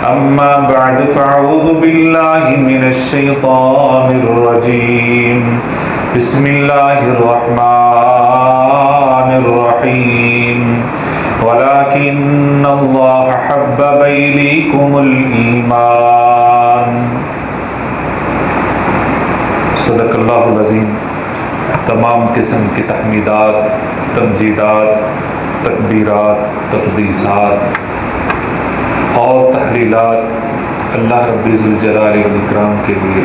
أما بعد فأعوذ بالله من الشيطان الرجيم بسم الله الرحمن الرحيم ولكن الله حبب إليكم الإيمان صدق اللہ العظیم۔ تمام قسم کی تحمیدات، تمجیدات، تکبیرات، تقدیسات اور تحلیلات اللہ رب ذوالجلال والاکرام کے لیے،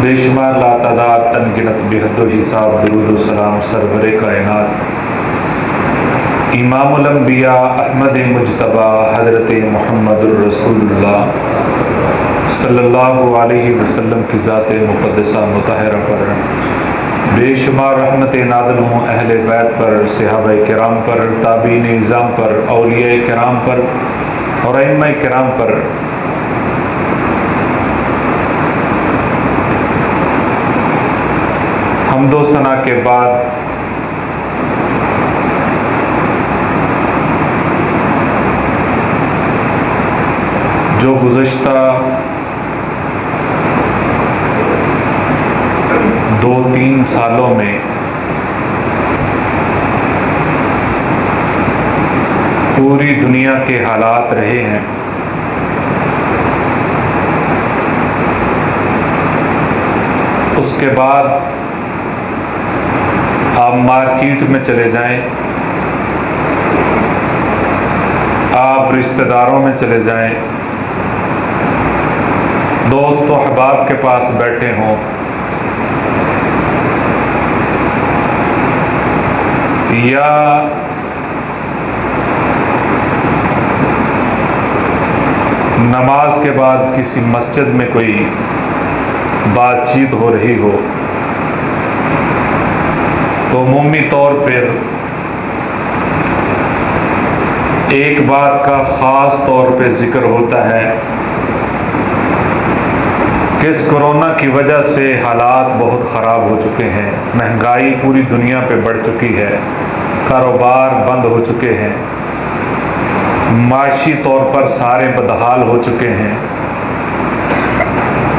بے شمار لاتعداد انگنت بے حد و حساب درود و سلام سرور کائنات امام الانبیاء احمد مجتبی حضرت محمد الرسول اللہ صلی اللہ علیہ وسلم کی ذات مقدسہ مطہرہ پر، بے شمار رحمت نازل ہوں اہل بیت پر، صحابہ کرام پر، تابعین اعظام پر، اولیاء کرام پر اور ائمہ کرام پر۔ حمد و ثنا کے بعد جو گزشتہ 2-3 سالوں میں پوری دنیا کے حالات رہے ہیں، اس کے بعد آپ مارکیٹ میں چلے جائیں، آپ رشتہ داروں میں چلے جائیں، دوست و احباب کے پاس بیٹھے ہوں یا نماز کے بعد کسی مسجد میں کوئی بات چیت ہو رہی ہو تو عمومی طور پر ایک بات کا خاص طور پہ ذکر ہوتا ہے کہ اس کورونا کی وجہ سے حالات بہت خراب ہو چکے ہیں، مہنگائی پوری دنیا پہ بڑھ چکی ہے، کاروبار بند ہو چکے ہیں، معاشی طور پر سارے بدحال ہو چکے ہیں۔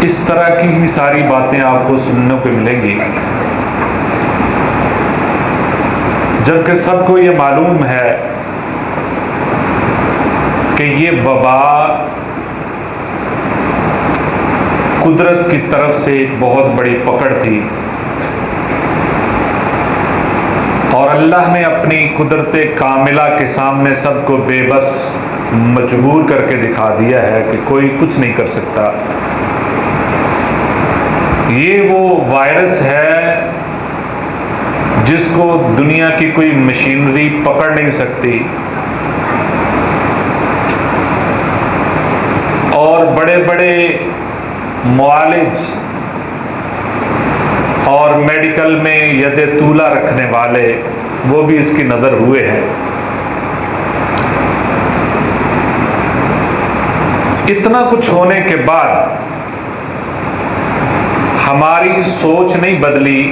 اس طرح کی ہی ساری باتیں آپ کو سننے کو ملیں گی، جبکہ سب کو یہ معلوم ہے کہ یہ وبا قدرت کی طرف سے ایک بہت بڑی پکڑ تھی، اور اللہ نے اپنی قدرت کاملہ کے سامنے سب کو بے بس مجبور کر کے دکھا دیا ہے کہ کوئی کچھ نہیں کر سکتا۔ یہ وہ وائرس ہے جس کو دنیا کی کوئی مشینری پکڑ نہیں سکتی، اور بڑے بڑے معالج اور میڈیکل میں ید طولہ رکھنے والے وہ بھی اس کی نظر ہوئے ہیں۔ اتنا کچھ ہونے کے بعد ہماری سوچ نہیں بدلی،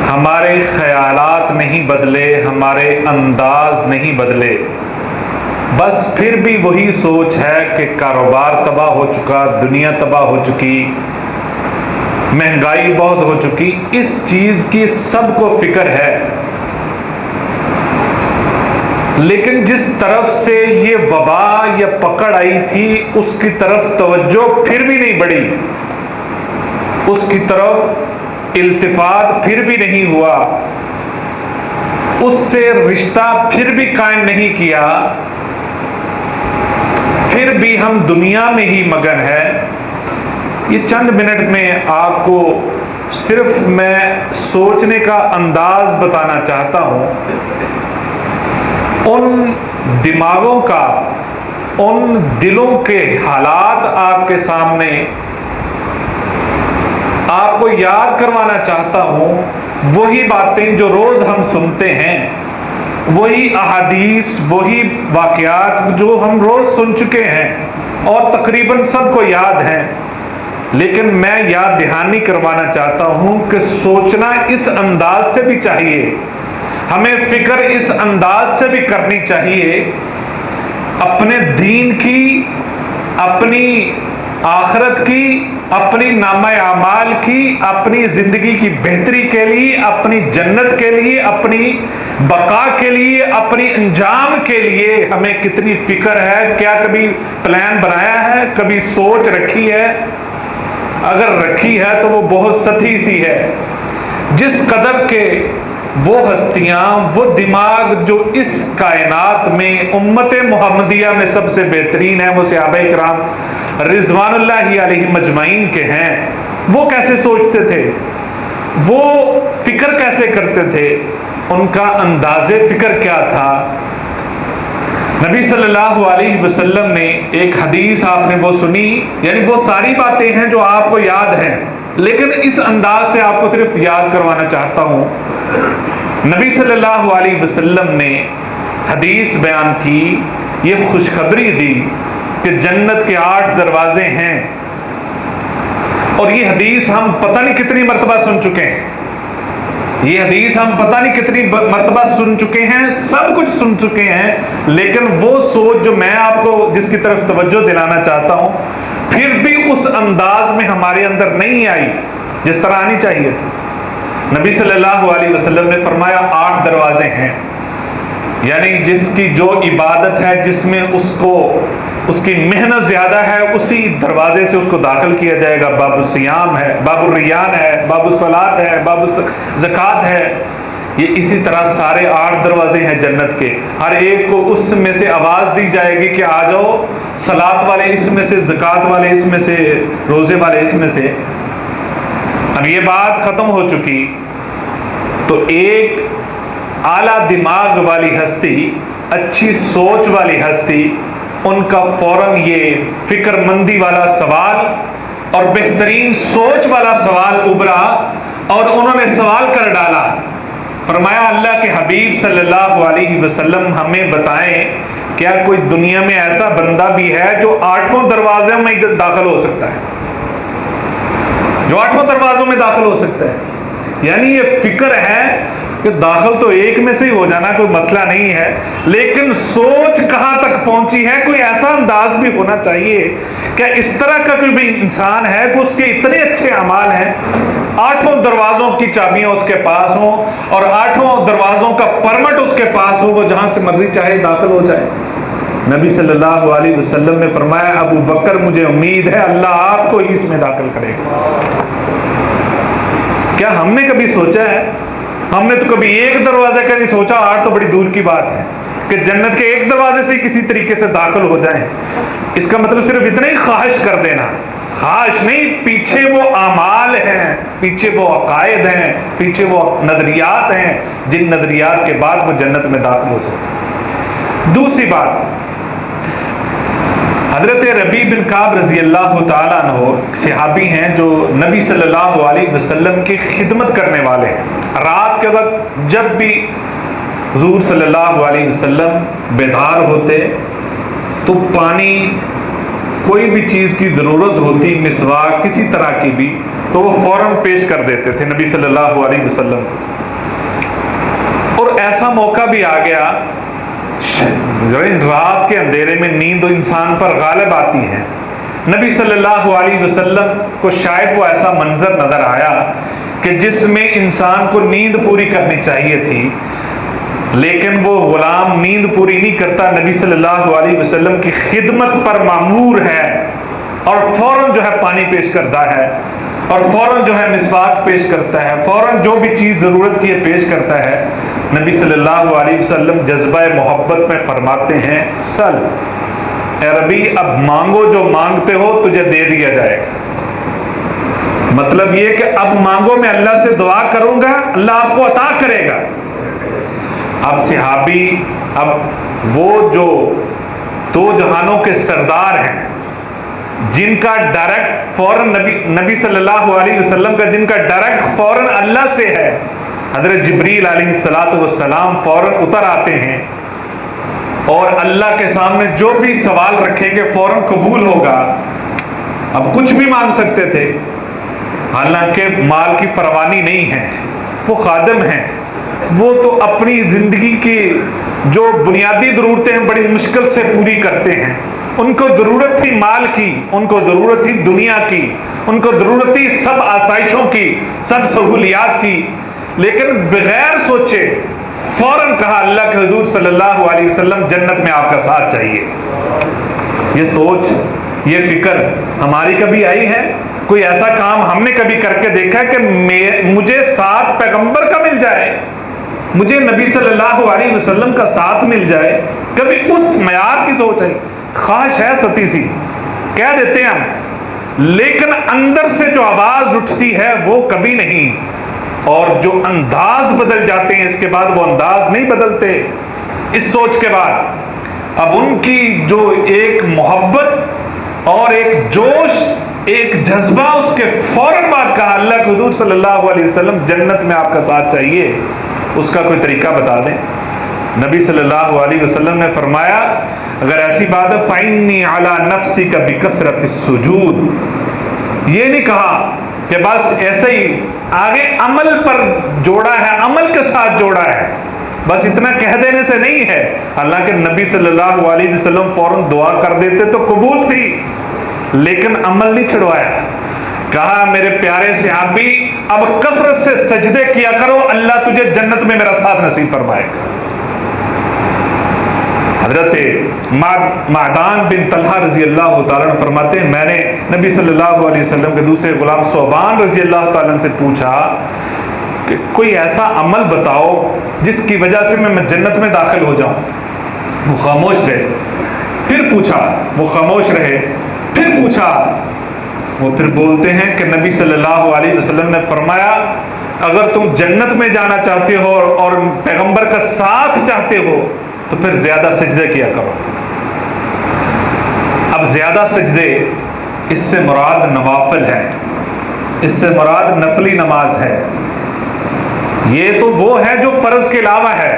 ہمارے خیالات نہیں بدلے، ہمارے انداز نہیں بدلے، بس پھر بھی وہی سوچ ہے کہ کاروبار تباہ ہو چکا، دنیا تباہ ہو چکی، مہنگائی بہت ہو چکی۔ اس چیز کی سب کو فکر ہے، لیکن جس طرف سے یہ وبا یا پکڑ آئی تھی اس کی طرف توجہ پھر بھی نہیں بڑھی، اس کی طرف التفات پھر بھی نہیں ہوا، اس سے رشتہ پھر بھی قائم نہیں کیا، پھر بھی ہم دنیا میں ہی مگن ہے۔ یہ چند منٹ میں آپ کو صرف میں سوچنے کا انداز بتانا چاہتا ہوں، ان دماغوں کا، ان دلوں کے حالات آپ کے سامنے آپ کو یاد کروانا چاہتا ہوں، وہی باتیں جو روز ہم سنتے ہیں، وہی احادیث، وہی واقعات جو ہم روز سن چکے ہیں اور تقریباً سب کو یاد ہیں، لیکن میں یاد دہانی کروانا چاہتا ہوں کہ سوچنا اس انداز سے بھی چاہیے، ہمیں فکر اس انداز سے بھی کرنی چاہیے اپنے دین کی، اپنی آخرت کی، اپنی نامہ اعمال کی، اپنی زندگی کی بہتری کے لیے، اپنی جنت کے لیے، اپنی بقا کے لیے، اپنی انجام کے لیے ہمیں کتنی فکر ہے؟ کیا کبھی پلان بنایا ہے؟ کبھی سوچ رکھی ہے؟ اگر رکھی ہے تو وہ بہت سطحی سی ہے۔ جس قدر کے وہ ہستیاں، وہ دماغ جو اس کائنات میں امت محمدیہ میں سب سے بہترین ہیں، وہ صحابہ کرام رضوان اللہ علیہم اجمعین کے ہیں، وہ کیسے سوچتے تھے؟ وہ فکر کیسے کرتے تھے؟ ان کا انداز فکر کیا تھا؟ نبی صلی اللہ علیہ وسلم نے ایک حدیث آپ نے وہ سنی، یعنی وہ ساری باتیں ہیں جو آپ کو یاد ہیں، لیکن اس انداز سے آپ کو صرف یاد کروانا چاہتا ہوں۔ نبی صلی اللہ علیہ وسلم نے حدیث بیان کی، یہ خوشخبری دی کہ جنت کے 8 دروازے ہیں، اور یہ حدیث ہم پتہ نہیں کتنی مرتبہ سن چکے ہیں، یہ حدیث ہم پتہ نہیں کتنی مرتبہ سن چکے ہیں، سب کچھ سن چکے ہیں، لیکن وہ سوچ جو میں آپ کو جس کی طرف توجہ دلانا چاہتا ہوں، پھر بھی اس انداز میں ہمارے اندر نہیں آئی جس طرح آنی چاہیے تھی۔ نبی صلی اللہ علیہ وسلم نے فرمایا 8 دروازے ہیں، یعنی جس کی جو عبادت ہے، جس میں اس کی محنت زیادہ ہے، اسی دروازے سے اس کو داخل کیا جائے گا۔ باب الصیام ہے، باب الریان ہے، باب الصلاۃ ہے، باب الزکوٰۃ ہے، یہ اسی طرح سارے 8 دروازے ہیں جنت کے۔ ہر ایک کو اس میں سے آواز دی جائے گی کہ آ جاؤ، صلاۃ والے اس میں سے، زکوٰۃ والے اس میں سے، روزے والے اس میں سے۔ اب یہ بات ختم ہو چکی تو ایک اعلیٰ دماغ والی ہستی، اچھی سوچ والی ہستی، ان کا فوراً یہ فکر مندی والا سوال اور بہترین سوچ والا سوال ابھرا، اور انہوں نے سوال کر ڈالا، فرمایا اللہ کے حبیب صلی اللہ علیہ وسلم ہمیں بتائیں، کیا کوئی دنیا میں ایسا بندہ بھی ہے جو 8 دروازوں میں داخل ہو سکتا ہے؟ جو 8 دروازوں میں داخل ہو سکتا ہے، یعنی یہ فکر ہے کہ داخل تو ایک میں سے ہی ہو جانا کوئی مسئلہ نہیں ہے، لیکن سوچ کہاں تک پہنچی ہے؟ کوئی ایسا انداز بھی ہونا چاہیے کہ اس طرح کا کوئی بھی انسان ہے کہ اس کے اتنے اچھے اعمال ہیں، 8 دروازوں کی چابیاں اس کے پاس ہوں، اور 8 دروازوں کا پرمٹ اس کے پاس ہو، وہ جہاں سے مرضی چاہے داخل ہو جائے۔ نبی صلی اللہ علیہ وسلم نے فرمایا ابو بکر مجھے امید ہے اللہ آپ کو اس میں داخل کرے گا۔ کیا ہم نے کبھی سوچا ہے؟ ہم نے تو کبھی ایک دروازے کا نہیں سوچا، 8 تو بڑی دور کی بات ہے کہ جنت کے ایک دروازے سے کسی طریقے سے داخل ہو جائیں۔ اس کا مطلب صرف اتنا ہی خواہش کر دینا، خواہش نہیں، پیچھے وہ اعمال ہیں، پیچھے وہ عقائد ہیں، پیچھے وہ نظریات ہیں جن نظریات کے بعد وہ جنت میں داخل ہو سکتے۔ دوسری بات، حضرت ربیع بن کعب رضی اللہ تعالیٰ عنہ صحابی ہیں جو نبی صلی اللہ علیہ وسلم کی خدمت کرنے والے ہیں۔ رات کے وقت جب بھی حضور صلی اللہ علیہ وسلم بیدار ہوتے تو پانی، کوئی بھی چیز کی ضرورت ہوتی، مسواک کسی طرح کی بھی، تو وہ فوراً پیش کر دیتے تھے نبی صلی اللہ علیہ وسلم۔ اور ایسا موقع بھی آ گیا، رات کے اندھیرے میں نیند انسان پر غالب آتی ہے، نبی صلی اللہ علیہ وسلم کو شاید وہ ایسا منظر نظر آیا کہ جس میں انسان کو نیند پوری کرنی چاہیے تھی، لیکن وہ غلام نیند پوری نہیں کرتا، نبی صلی اللہ علیہ وسلم کی خدمت پر مامور ہے، اور فوراً جو ہے پانی پیش کرتا ہے، اور فوراً جو ہے مسواک پیش کرتا ہے، فوراً جو بھی چیز ضرورت کی ہے پیش کرتا ہے۔ نبی صلی اللہ علیہ وسلم جذبہ محبت میں فرماتے ہیں سل اے ربیع، اب مانگو جو مانگتے ہو تجھے دے دیا جائے گا۔ مطلب یہ کہ اب مانگو، میں اللہ سے دعا کروں گا، اللہ آپ کو عطا کرے گا۔ اب صحابی، اب وہ جو 2 جہانوں کے سردار ہیں، جن کا ڈائریکٹ فوراً نبی صلی اللہ علیہ وسلم کا جن کا ڈائریکٹ فوراً اللہ سے ہے، حضرت جبریل علیہ السلام فوراً اتر آتے ہیں، اور اللہ کے سامنے جو بھی سوال رکھیں گے فوراً قبول ہوگا۔ اب کچھ بھی مانگ سکتے تھے، حالانکہ مال کی فراوانی نہیں ہے، وہ خادم ہیں، وہ تو اپنی زندگی کی جو بنیادی ضرورتیں ہیں بڑی مشکل سے پوری کرتے ہیں. ان کو ضرورت تھی مال کی، ان کو ضرورت تھی دنیا کی، ان کو ضرورت تھی سب آسائشوں کی، سب سہولیات کی، لیکن بغیر سوچے فوراً کہا اللہ کے حضور صلی اللہ علیہ وسلم جنت میں آپ کا ساتھ چاہیے. یہ سوچ، یہ فکر ہماری کبھی آئی ہے؟ کوئی ایسا کام ہم نے کبھی کر کے دیکھا کہ مجھے ساتھ پیغمبر کا مل جائے، مجھے نبی صلی اللہ علیہ وسلم کا ساتھ مل جائے؟ کبھی اس معیار کی سوچ ہے؟ خواہش ہے ستی سی، کہہ دیتے ہیں ہم، لیکن اندر سے جو آواز اٹھتی ہے وہ کبھی نہیں. اور جو انداز بدل جاتے ہیں اس کے بعد وہ انداز نہیں بدلتے. اس سوچ کے بعد اب ان کی جو ایک محبت اور ایک جوش، ایک جذبہ، اس کے فوراً بعد کہا اللہ کے حضور صلی اللہ علیہ وسلم جنت میں آپ کا ساتھ چاہیے. اس کا کوئی طریقہ بتا دیں. نبی صلی اللہ علیہ وسلم نے فرمایا اگر ایسی بات ہے فَإِنِّي عَلَى نَفْسِكَ بِكَثْرَةِ السُّجُودِ. یہ نہیں کہا کہ بس ایسے ہی آگے عمل پر جوڑا ہے، عمل کے ساتھ جوڑا ہے، بس اتنا کہہ دینے سے نہیں ہے. حالانکہ نبی صلی اللہ علیہ وسلم فوراً دعا کر دیتے تو قبول تھی، لیکن عمل نہیں چھڑوایا. کہا میرے پیارے صحابی اب کثرت سے سجدے کیا کرو، اللہ تجھے جنت میں میرا ساتھ نصیب فرمائے گا. حضرت معدان بن طلحہ رضی اللہ تعالیٰ عنہ فرماتے ہیں میں نے نبی صلی اللہ علیہ وسلم کے دوسرے غلام ثوبان رضی اللہ تعالیٰ عنہ سے پوچھا کہ کوئی ایسا عمل بتاؤ جس کی وجہ سے میں جنت میں داخل ہو جاؤں. وہ خاموش رہے. پھر پوچھا، وہ خاموش رہے. پھر پوچھا، وہ پھر بولتے ہیں کہ نبی صلی اللہ علیہ وسلم نے فرمایا اگر تم جنت میں جانا چاہتے ہو اور پیغمبر کا ساتھ چاہتے ہو تو پھر زیادہ سجدے کیا کرو. اب زیادہ سجدے، اس سے مراد نوافل ہے، اس سے مراد نفلی نماز ہے. یہ تو وہ ہے جو فرض کے علاوہ ہے.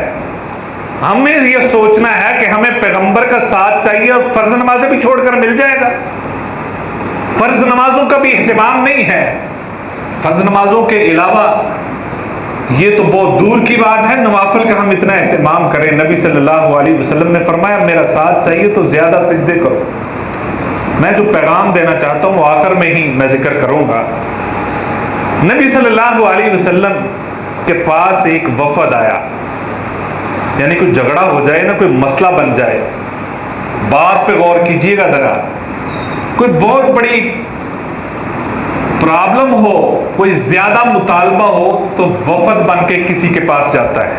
ہمیں یہ سوچنا ہے کہ ہمیں پیغمبر کا ساتھ چاہیے اور فرض نمازیں بھی چھوڑ کر مل جائے گا. فرض نمازوں کا بھی اہتمام نہیں ہے. فرض نمازوں کے علاوہ یہ تو بہت دور کی بات ہے، نوافل کا ہم اتنا اہتمام کریں. نبی صلی اللہ علیہ وسلم نے فرمایا میرا ساتھ چاہیے تو زیادہ سجدے کرو. میں جو پیغام دینا چاہتا ہوں وہ آخر میں ہی میں ذکر کروں گا. نبی صلی اللہ علیہ وسلم کے پاس ایک وفد آیا، یعنی کوئی جھگڑا ہو جائے نا، کوئی مسئلہ بن جائے، بات پہ غور کیجئے گا ذرا. کوئی بہت بڑی پرابلم ہو، کوئی زیادہ مطالبہ ہو تو وفد بن کے کسی کے پاس جاتا ہے،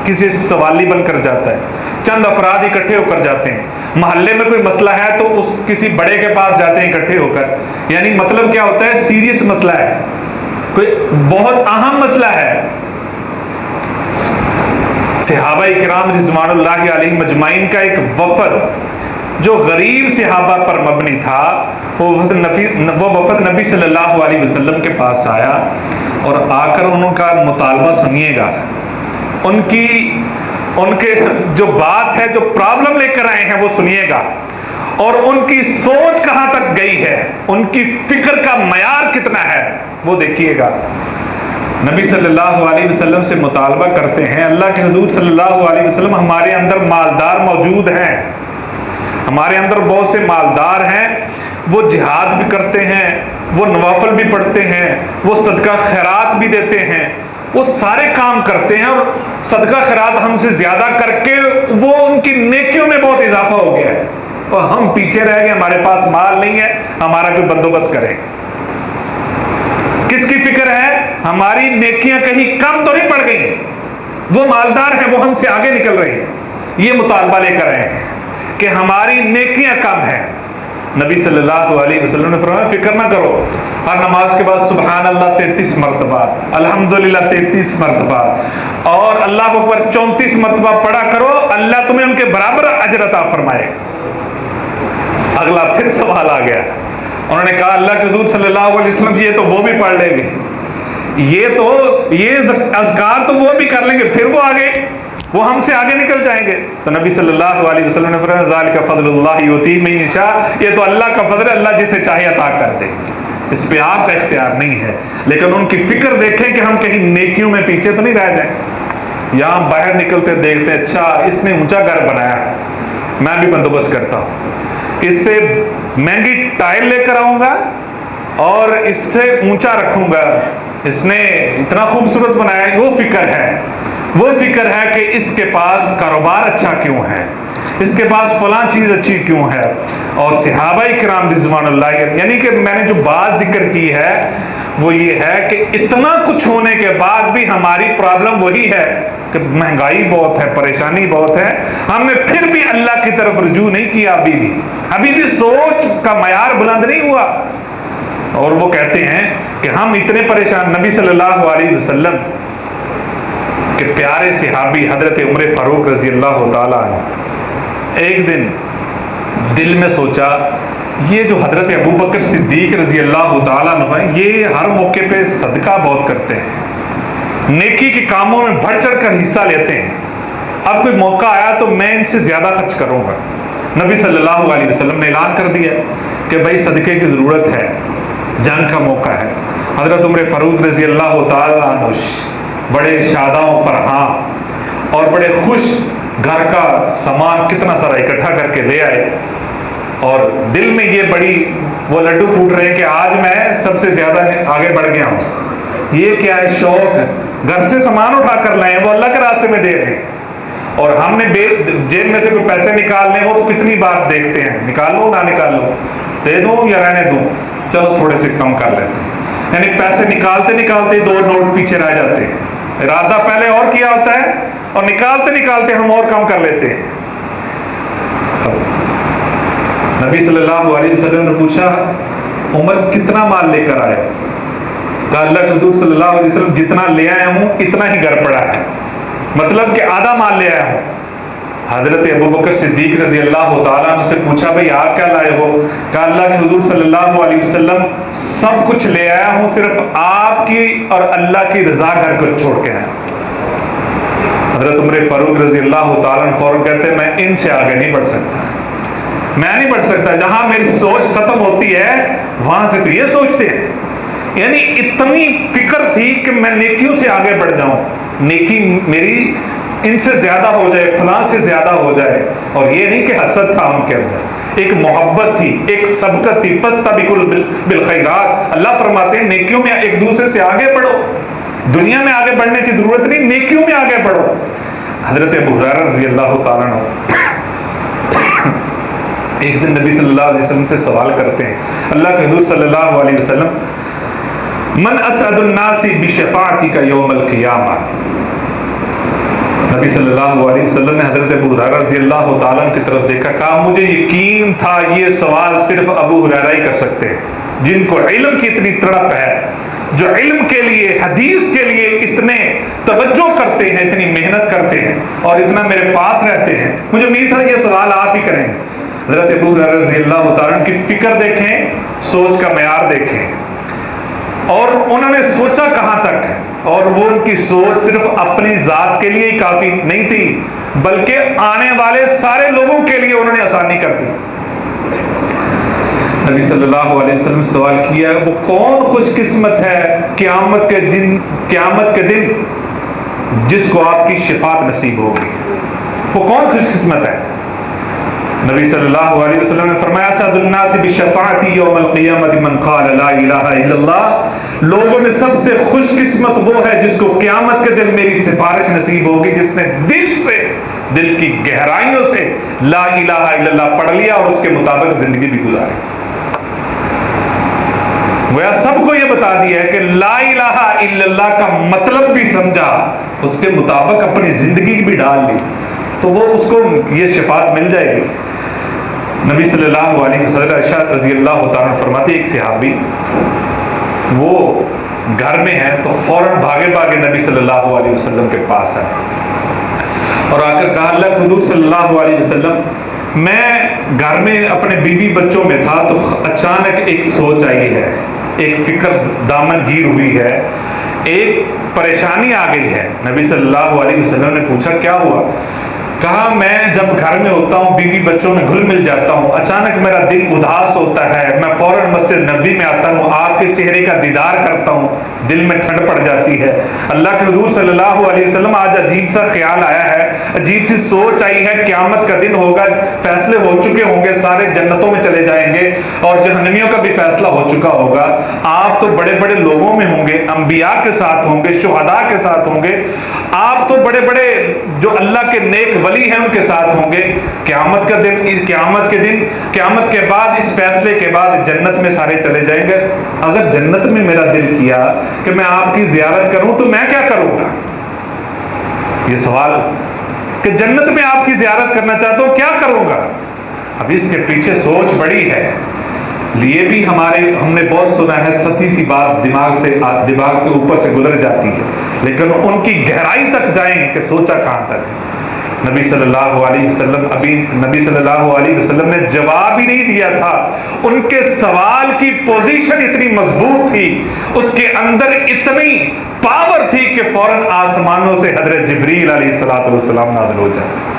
کسی سوالی بن کر جاتا ہے. چند افراد اکٹھے ہو کر جاتے ہیں. محلے میں کوئی مسئلہ ہے تو اس کسی بڑے کے پاس جاتے ہیں اکٹھے ہو کر. یعنی مطلب کیا ہوتا ہے، سیریس مسئلہ ہے، کوئی بہت اہم مسئلہ ہے. صحابہ کرام رضوان اللہ علیہ مجمعین کا ایک وفد جو غریب صحابہ پر مبنی تھا، وہ وفد نبی صلی اللہ علیہ وسلم کے پاس آیا اور آ کر ان کا مطالبہ سنیے گا. ان کے جو بات ہے، جو پرابلم لے کر آئے ہیں وہ سنیے گا، اور ان کی سوچ کہاں تک گئی ہے، ان کی فکر کا معیار کتنا ہے وہ دیکھیے گا. نبی صلی اللہ علیہ وسلم سے مطالبہ کرتے ہیں اللہ کے حضور صلی اللہ علیہ وسلم ہمارے اندر مالدار موجود ہیں، ہمارے اندر بہت سے مالدار ہیں، وہ جہاد بھی کرتے ہیں، وہ نوافل بھی پڑھتے ہیں، وہ صدقہ خیرات بھی دیتے ہیں، وہ سارے کام کرتے ہیں، اور صدقہ خیرات ہم سے زیادہ کر کے وہ ان کی نیکیوں میں بہت اضافہ ہو گیا ہے، اور ہم پیچھے رہ گئے، ہمارے پاس مال نہیں ہے، ہمارا کوئی بندوبست کریں. کس کی فکر ہے؟ ہماری نیکیاں کہیں کم تو نہیں پڑ گئی، وہ مالدار ہیں، وہ ہم سے آگے نکل رہے ہیں، یہ مطالبہ لے کر رہے ہیں کہ ہماری نیکیاں کم ہیں. نبی صلی اللہ علیہ وسلم نے فرمایا فکر نہ کرو، ہر نماز کے بعد سبحان اللہ 33 مرتبہ، الحمدللہ 33 مرتبہ اور اللہ اکبر 34 مرتبہ پڑھا کرو، اللہ تمہیں ان کے برابر اجر عطا فرمائے گا. اگلا پھر سوال آ گیا. انہوں نے کہا اللہ کے حضور صلی اللہ علیہ وسلم یہ تو وہ بھی پڑھ لیں گے، یہ اذکار تو وہ بھی کر لیں گے، پھر وہ آگے، وہ ہم سے آگے نکل جائیں گے. تو نبی صلی اللہ علیہ وسلم نے فرمایا ذالک فضل اللہ یؤتی من یشاء، یہ تو اللہ کا فضل ہے، اللہ جسے چاہے عطا کر دے، اس پہ آپ کا اختیار نہیں ہے. لیکن ان کی فکر دیکھیں کہ ہم کہیں نیکیوں میں پیچھے تو نہیں رہ جائیں. یہاں باہر نکلتے دیکھتے ہیں اچھا اس نے اونچا گھر بنایا ہے، میں بھی بندوبست کرتا ہوں، اس سے مہنگی ٹائل لے کر آؤں گا اور اس سے اونچا رکھوں گا، اس نے اتنا خوبصورت بنایا ہے۔ وہ فکر ہے کہ اس کے پاس کاروبار اچھا کیوں ہے، اس کے پاس فلاں چیز اچھی کیوں ہے۔ اور صحابہ کرام رضوان اللہ، یعنی کہ میں نے جو بات ذکر کی ہے وہ یہ ہے کہ اتنا کچھ ہونے کے بعد بھی ہماری پرابلم وہی ہے کہ مہنگائی بہت ہے، پریشانی بہت ہے، ہم نے پھر بھی اللہ کی طرف رجوع نہیں کیا، ابھی بھی سوچ کا معیار بلند نہیں ہوا۔ اور وہ کہتے ہیں کہ ہم اتنے پریشان، نبی صلی اللہ علیہ وسلم کے پیارے صحابی حضرت عمر فاروق رضی اللہ تعالیٰ عنہ ایک دن دل میں سوچا، یہ جو حضرت ابو بکر صدیق رضی اللہ تعالیٰ عنہ ہیں، یہ ہر موقع پہ صدقہ بہت کرتے ہیں، نیکی کے کاموں میں بڑھ چڑھ کر حصہ لیتے ہیں، اب کوئی موقع آیا تو میں ان سے زیادہ خرچ کروں گا۔ نبی صلی اللہ علیہ وسلم نے اعلان کر دیا کہ بھائی صدقے کی ضرورت ہے، جنگ کا موقع ہے۔ حضرت عمر فاروق رضی اللہ تعالیٰ عنہ بڑے شاداں و فرحاں اور بڑے خوش، گھر کا سامان کتنا سارا اکٹھا کر کے لے آئے، اور دل میں یہ بڑی وہ لڈو پھوٹ رہے ہیں کہ آج میں سب سے زیادہ آگے بڑھ گیا ہوں۔ یہ کیا ہے، شوق، گھر سے سامان اٹھا کر لائے وہ اللہ کے راستے میں دے رہے ہیں، اور ہم نے جیب میں سے کوئی پیسے نکالنے ہو تو کتنی بار دیکھتے ہیں، نکالو نہ نکالو، دے دوں یا رہنے دوں، چلو تھوڑے سے کم کر لیتے ہیں، یعنی پیسے نکالتے نکالتے 2 نوٹ پیچھے رہ جاتے ہیں، ارادہ پہلے اور کیا ہوتا ہے اور نکالتے نکالتے ہم اور کم کر لیتے ہیں۔ نبی صلی اللہ علیہ وسلم نے پوچھا، عمر کتنا مال لے کر آئے؟ کہا اللہ کے حضور صلی اللہ علیہ وسلم جتنا لے آیا ہوں اتنا ہی گھر پڑا ہے، مطلب کہ آدھا مال لے آیا ہوں۔ حضرت ابو بکر صدیق رضی اللہ تعالیٰ عنہ سے پوچھا بھئی آپ کیا لائے ہو؟ کہا اللہ کے حضور صلی اللہ علیہ وسلم سب کچھ لے آیا ہوں، صرف آپ کی اور اللہ کی رضا گھر کو چھوڑ کے آیا۔ حضرت عمر فاروق رضی اللہ تعالیٰ عنہ فوراً کہتے ہیں میں ان سے آگے نہیں بڑھ سکتا، میں نہیں بڑھ سکتا، جہاں میری سوچ ختم ہوتی ہے وہاں سے تو یہ سوچتے ہیں، یعنی اتنی فکر تھی کہ میں نیکیوں سے آگے بڑھ جاؤں، نیکی میری ان سے زیادہ ہو جائے، فلاں سے زیادہ ہو جائے، اور یہ نہیں کہ حسد تھا ان کے اندر، ایک محبت تھی، ایک سبقت تھی، فاستبقوا بالخیرات، اللہ فرماتے ہیں نیکیوں میں ایک دوسرے سے آگے بڑھو، دنیا میں آگے بڑھنے کی ضرورت نہیں، نیکیوں میں آگے بڑھو۔ حضرت ابو ہریرہ رضی اللہ تعالیٰ عنہ ایک دن نبی صلی اللہ علیہ وسلم سے سوال کرتے ہیں، اللہ کے حضور صلی اللہ علیہ وسلم من اسعد الناس بشفاعتک یوم القیامہ، نبی صلی اللہ علیہ وسلم نے حضرت ابو ہریرہ رضی اللہ تعالیٰ عنہ کی طرف دیکھا، کہا مجھے یقین تھا یہ سوال صرف ابو ہریرہ ہی کر سکتے ہیں، جن کو علم کی اتنی تڑپ ہے، جو علم کے لیے، حدیث کے لیے اتنے توجہ کرتے ہیں، اتنی محنت کرتے ہیں اور اتنا میرے پاس رہتے ہیں، مجھے امید تھا یہ سوال آپ ہی کریں گے۔ حضرت ابو ہریرہ رضی اللہ تعالیٰ عنہ کی فکر دیکھیں، سوچ کا معیار دیکھیں، اور انہوں نے سوچا کہاں تک ہے، اور وہ ان کی سوچ صرف اپنی ذات کے لیے ہی کافی نہیں تھی بلکہ آنے والے سارے لوگوں کے لیے انہوں نے آسانی کر دی۔ نبی صلی اللہ علیہ وسلم نے سوال کیا، وہ کون خوش قسمت ہے قیامت کے دن جس کو آپ کی شفاعت نصیب ہوگی، وہ کون خوش قسمت ہے؟ نبی صلی اللہ علیہ وسلم نے فرمایا اسعد الناس بشفاعتی یوم القیامت من قال لا الہ الا اللہ، لوگوں میں سب سے خوش قسمت وہ ہے جس کو قیامت کے دن میری سفارش نصیب ہوگی، جس نے دل سے، دل کی گہرائیوں سے لا الہ الا اللہ پڑھ لیا اور اس کے مطابق زندگی بھی گزاری۔ وہ سب کو یہ بتا دیا ہے کہ لا الہ الا اللہ کا مطلب بھی سمجھا، اس کے مطابق اپنی زندگی بھی ڈال لی، تو وہ اس کو یہ شفاعت مل جائے گی۔ نبی صلی اللہ علیہ وسلم عائشہ رضی اللہ تعالیٰ فرماتی، ایک صحابی وہ گھر میں ہے تو فوراً بھاگے بھاگے نبی صلی اللہ علیہ وسلم کے پاس ہے اور آ کر کہا اللہ کے حضور صلی اللہ علیہ وسلم میں گھر میں اپنے بیوی بچوں میں تھا تو اچانک ایک سوچ آئی ہے، ایک فکر دامن گیر ہوئی ہے، ایک پریشانی آ گئی ہے۔ نبی صلی اللہ علیہ وسلم نے پوچھا کیا ہوا؟ کہا میں جب گھر میں ہوتا ہوں بیوی بچوں میں گھل مل جاتا ہوں، اچانک میرا دل اداس ہوتا ہے، میں فوراً مسجد نبوی میں آتا ہوں، آپ کے چہرے کا دیدار کرتا ہوں، دل میں ٹھنڈ پڑ جاتی ہے۔ اللہ کے حضور صلی اللہ علیہ وسلم آج عجیب سا خیال آیا ہے، عجیب سی سوچ آئی ہے، قیامت کا دن ہوگا، فیصلے ہو چکے ہوں گے، سارے جنتوں میں چلے جائیں گے اور جہنمیوں کا بھی فیصلہ ہو چکا ہوگا۔ آپ تو بڑے بڑے لوگوں میں ہوں گے، انبیاء کے ساتھ ہوں گے، شہداء کے ساتھ ہوں گے، آپ تو بڑے بڑے جو اللہ کے نیک ولی ہیں ان کے ساتھ ہوں گے۔ قیامت کا دن، قیامت کے بعد، اس فیصلے کے بعد جنت میں سارے چلے جائیں گے۔ اگر جنت میں میرا دل کیا کہ میں آپ کی زیارت کروں تو میں کیا کروں گا؟ یہ سوال کہ جنت میں آپ کی زیارت کرنا چاہتا ہوں، کیا کروں گا؟ ابھی اس کے پیچھے سوچ بڑی ہے، لیے بھی ہم نے بہت سنا ہے، ستی سی بات دماغ کے اوپر سے گزر جاتی ہے، لیکن ان کی گہرائی تک جائیں کہ سوچا کہاں تک ہے۔ نبی صلی اللہ علیہ وسلم نے جواب ہی نہیں دیا تھا، ان کے سوال کی پوزیشن اتنی مضبوط تھی، اس کے اندر اتنی پاور تھی کہ فوراً آسمانوں سے حضرت جبریل علیہ السلام نازل ہو جاتے۔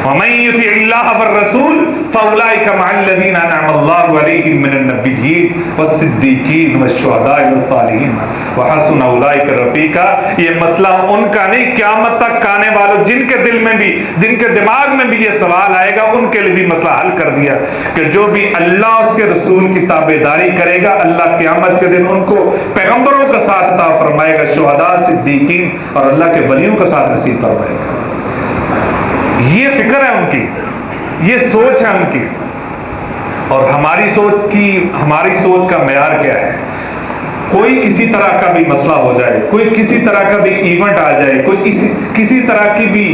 وَمَن يُطِعِ اللَّهَ وَالرَّسُولَ فَأُولَٰئِكَ مَعَ الَّذِينَ أَنْعَمَ اللَّهُ عَلَيْهِم مِّنَ النَّبِيِّينَ وَالصِّدِّيقِينَ وَالشُّهَدَاءِ وَالصَّالِحِينَ وَحَسُنَ أُولَٰئِكَ رَفِيقًا۔ یہ مسئلہ ان کا نہیں، قیامت تک آنے والوں جن کے دل میں بھی، جن کے دماغ میں بھی یہ سوال آئے گا، ان کے لیے بھی مسئلہ حل کر دیا کہ جو بھی اللہ اس کے رسول کی تابعداری کرے گا، اللہ قیامت کے دن ان کو پیغمبروں کا ساتھ عطا فرمائے گا، شہداء، صدیقین اور اللہ کے ولیوں کا ساتھ نصیب فرمائے گا۔ یہ فکر ہے ان کی، یہ سوچ ہے ان کی۔ اور ہماری سوچ کا معیار کیا ہے؟ کوئی کسی طرح کا بھی مسئلہ ہو جائے، کوئی کسی طرح کا بھی ایونٹ آ جائے، کوئی کسی طرح کی بھی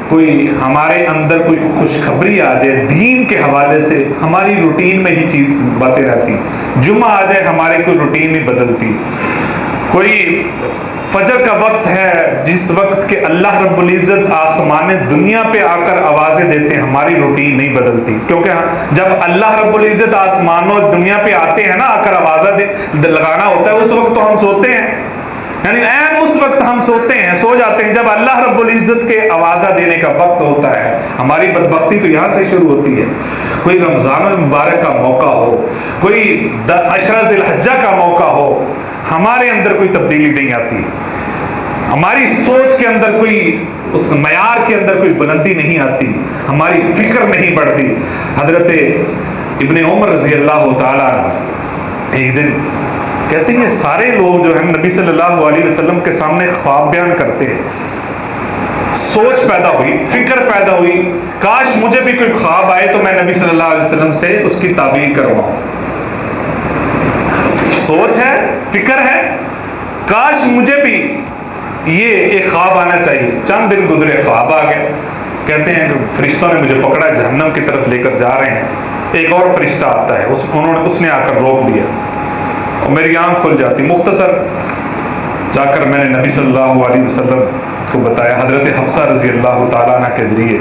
کوئی ہمارے اندر کوئی خوشخبری آ جائے دین کے حوالے سے، ہماری روٹین میں ہی باتیں رہتی۔ جمعہ آ جائے، ہمارے کوئی روٹین نہیں بدلتی۔ کوئی فجر کا وقت ہے جس وقت کہ اللہ رب العزت آسمان دنیا پہ آ کر آوازیں دیتے ہیں، ہماری روٹین نہیں بدلتی، کیونکہ جب اللہ رب العزت آسمانوں دنیا پہ آتے ہیں نا، آ کر آوازیں لگانا ہوتا ہے، اس وقت تو ہم سوتے ہیں، یعنی عین اس وقت ہم سوتے ہیں، سو جاتے ہیں جب اللہ رب العزت کے آوازہ دینے کا وقت ہوتا ہے۔ ہماری بدبختی تو یہاں سے شروع ہوتی ہے۔ کوئی رمضان المبارک کا موقع ہو، کوئی عشرہ ذی الحجہ کا موقع ہو، ہمارے اندر کوئی تبدیلی نہیں آتی، ہماری سوچ کے اندر کوئی، اس معیار کے اندر کوئی بلندی نہیں آتی، ہماری فکر نہیں بڑھتی۔ حضرت ابن عمر رضی اللہ تعالیٰ ایک دن کہتے ہیں، یہ سارے لوگ جو ہیں نبی صلی اللہ علیہ وسلم کے سامنے خواب بیان کرتے ہیں۔ سوچ پیدا ہوئی، فکر پیدا ہوئی، کاش مجھے بھی کوئی خواب آئے تو میں نبی صلی اللہ علیہ وسلم سے اس کی تعبیر کرواؤں۔ سوچ ہے، فکر ہے، کاش مجھے بھی یہ ایک خواب آنا چاہیے۔ چند دن گزرے، خواب آ گئے، کہتے ہیں کہ فرشتوں نے مجھے پکڑا، جہنم کی طرف لے کر جا رہے ہیں۔ ایک اور فرشتہ آتا ہے، اس نے آ کر روک دیا اور میری آنکھ کھل جاتی۔ مختصر جا کر میں نے نبی صلی اللہ علیہ وسلم کو بتایا، حضرت حفصہ رضی اللہ تعالیٰ عنہ کے ذریعے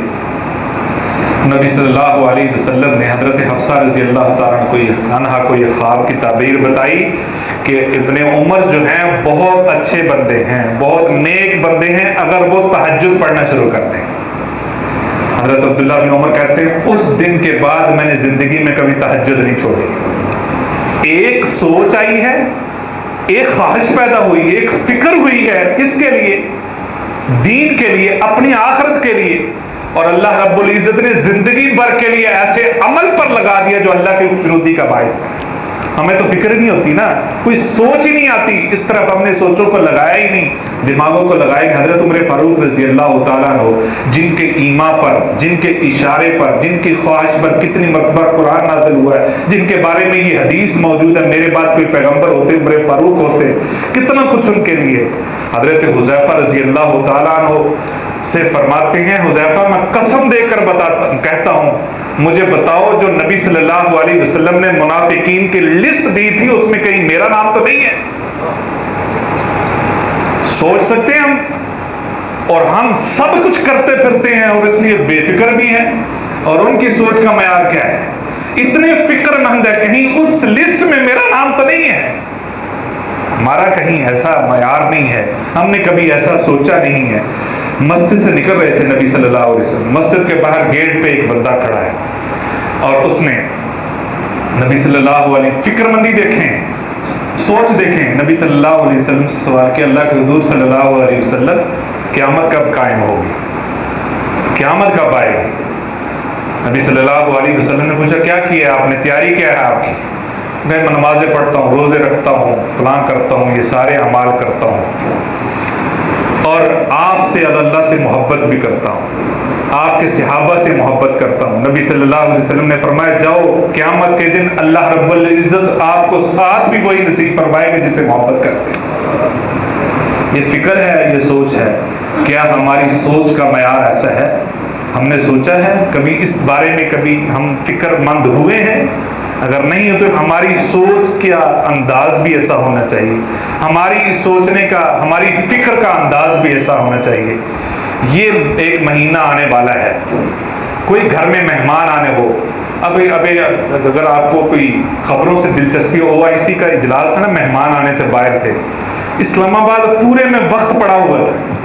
نبی صلی اللہ علیہ وسلم نے حضرت حفصہ رضی اللہ تعالیٰ عنہ کو یہ خواب کی تعبیر بتائی کہ ابن عمر جو ہیں بہت اچھے بندے ہیں، بہت نیک بندے ہیں، اگر وہ تہجد پڑھنا شروع کر دیں۔ حضرت عبداللہ بن عمر کہتے ہیں، اس دن کے بعد میں نے زندگی میں کبھی تہجد نہیں چھوڑی۔ ایک سوچ آئی ہے، ایک خواہش پیدا ہوئی، ایک فکر ہوئی ہے، کس کے لیے؟ دین کے لیے، اپنی آخرت کے لیے، اور اللہ رب العزت نے زندگی بھر کے لیے ایسے عمل پر لگا دیا جو اللہ کی خوشنودی کا باعث ہے۔ ہمیں تو فکر ہی نہیں ہوتی نا، کوئی سوچ ہی نہیں آتی، اس طرف ہم نے سوچوں کو لگایا ہی نہیں، دماغوں کو لگایا نہیں۔ حضرت عمر فاروق رضی اللہ تعالیٰ عنہ، جن کے ایما پر، جن کے اشارے پر، جن کی خواہش پر کتنی مرتبہ قرآن نازل ہوا ہے، جن کے بارے میں یہ حدیث موجود ہے، میرے بعد کوئی پیغمبر ہوتے عمر فاروق ہوتے، کتنا کچھ ان کے لیے۔ حضرت حذیفہ رضی اللہ تعالیٰ عنہ سے فرماتے ہیں، حذیفہ میں قسم دے کر کہتا ہوں، مجھے بتاؤ جو نبی صلی اللہ علیہ وسلم نے منافقین کی لسٹ دی تھی اس میں کہیں میرا نام تو نہیں ہے؟ سوچ سکتے ہیں ہم، اور ہم سب کچھ کرتے پھرتے ہیں اور اس لیے بے فکر بھی ہیں، اور ان کی سوچ کا معیار کیا ہے؟ اتنے فکر مند ہے، کہیں اس لسٹ میں میرا نام تو نہیں ہے۔ ہمارا کہیں ایسا معیار نہیں ہے، ہم نے کبھی ایسا سوچا نہیں ہے۔ مسجد سے نکل رہے تھے نبی صلی اللہ علیہ وسلم. مسجد کے باہر گیٹ پہ ایک بندہ کھڑا ہے اور اس نے نبی صلی اللہ علیہ وسلم، فکر مندی دیکھیں، سوچ دیکھیں، نبی صلی اللہ علیہ وسلم سے سوال کیا، اللہ کے حضور صلی اللہ علیہ وسلم قیامت کب قائم ہوگی، قیامت کب آئے گی؟ نبی صلی اللہ علیہ وسلم نے پوچھا کیا کیا ہے آپ نے، تیاری کیا ہے آپ کی؟ میں نمازیں پڑھتا ہوں، روزے رکھتا ہوں، فلاں کرتا ہوں، یہ سارے اعمال کرتا ہوں، اور آپ سے اللہ سے محبت بھی کرتا ہوں، آپ کے صحابہ سے محبت کرتا ہوں. نبی صلی اللہ علیہ وسلم نے فرمایا جاؤ، قیامت کے دن اللہ رب العزت آپ کو ساتھ بھی وہی نصیب فرمائے گا جس سے محبت کرتے ہیں. یہ فکر ہے، یہ سوچ ہے. کیا ہماری سوچ کا معیار ایسا ہے؟ ہم نے سوچا ہے کبھی اس بارے میں، کبھی ہم فکر مند ہوئے ہیں؟ اگر نہیں ہے تو ہماری سوچ کا انداز بھی ایسا ہونا چاہیے، ہماری سوچنے کا، ہماری فکر کا انداز بھی ایسا ہونا چاہیے. یہ ایک مہینہ آنے والا ہے، کوئی گھر میں مہمان آنے ہو. ابھی اگر آپ کو کوئی خبروں سے دلچسپی ہو، OIC کا اجلاس تھا نا، مہمان آنے تھے، باہر تھے. اسلام آباد پورے میں وقت پڑا ہوا تھا،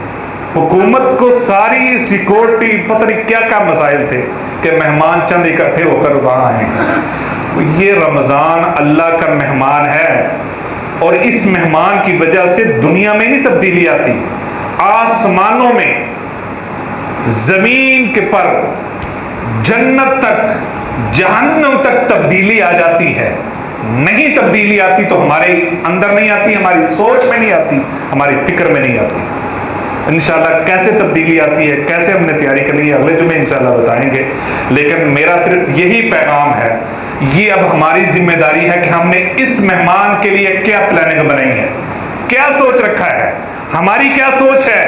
حکومت کو ساری سیکورٹی پتہ نہیں کیا کیا مسائل تھے کہ مہمان چند اکٹھے ہو کر وہاں آئیں. یہ رمضان اللہ کا مہمان ہے، اور اس مہمان کی وجہ سے دنیا میں نہیں تبدیلی آتی، آسمانوں میں، زمین کے پر، جنت تک، جہنم تک تبدیلی آ جاتی ہے. نہیں تبدیلی آتی تو ہمارے اندر نہیں آتی، ہماری سوچ میں نہیں آتی، ہماری فکر میں نہیں آتی. انشاءاللہ کیسے تبدیلی آتی ہے، کیسے ہم نے تیاری کرنی ہے، اگلے جمعے انشاءاللہ بتائیں گے. لیکن میرا صرف یہی پیغام ہے، یہ اب ہماری ذمہ داری ہے کہ ہم نے اس مہمان کے لیے کیا پلاننگ بنائی ہے، کیا سوچ رکھا ہے، ہماری کیا سوچ ہے،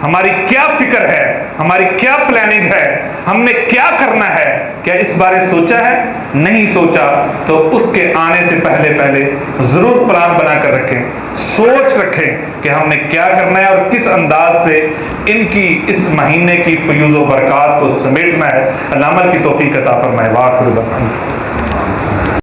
ہماری کیا فکر ہے، ہماری کیا پلاننگ ہے، ہم نے کیا کرنا ہے. کیا اس بارے سوچا ہے؟ نہیں سوچا تو اس کے آنے سے پہلے ضرور پلان بنا کر رکھیں، سوچ رکھیں کہ ہم نے کیا کرنا ہے اور کس انداز سے ان کی اس مہینے کی فیوز و برکات کو سمیٹنا ہے. اللہ عمل کی توفیق عطا فرمائے. وآخر دعوانا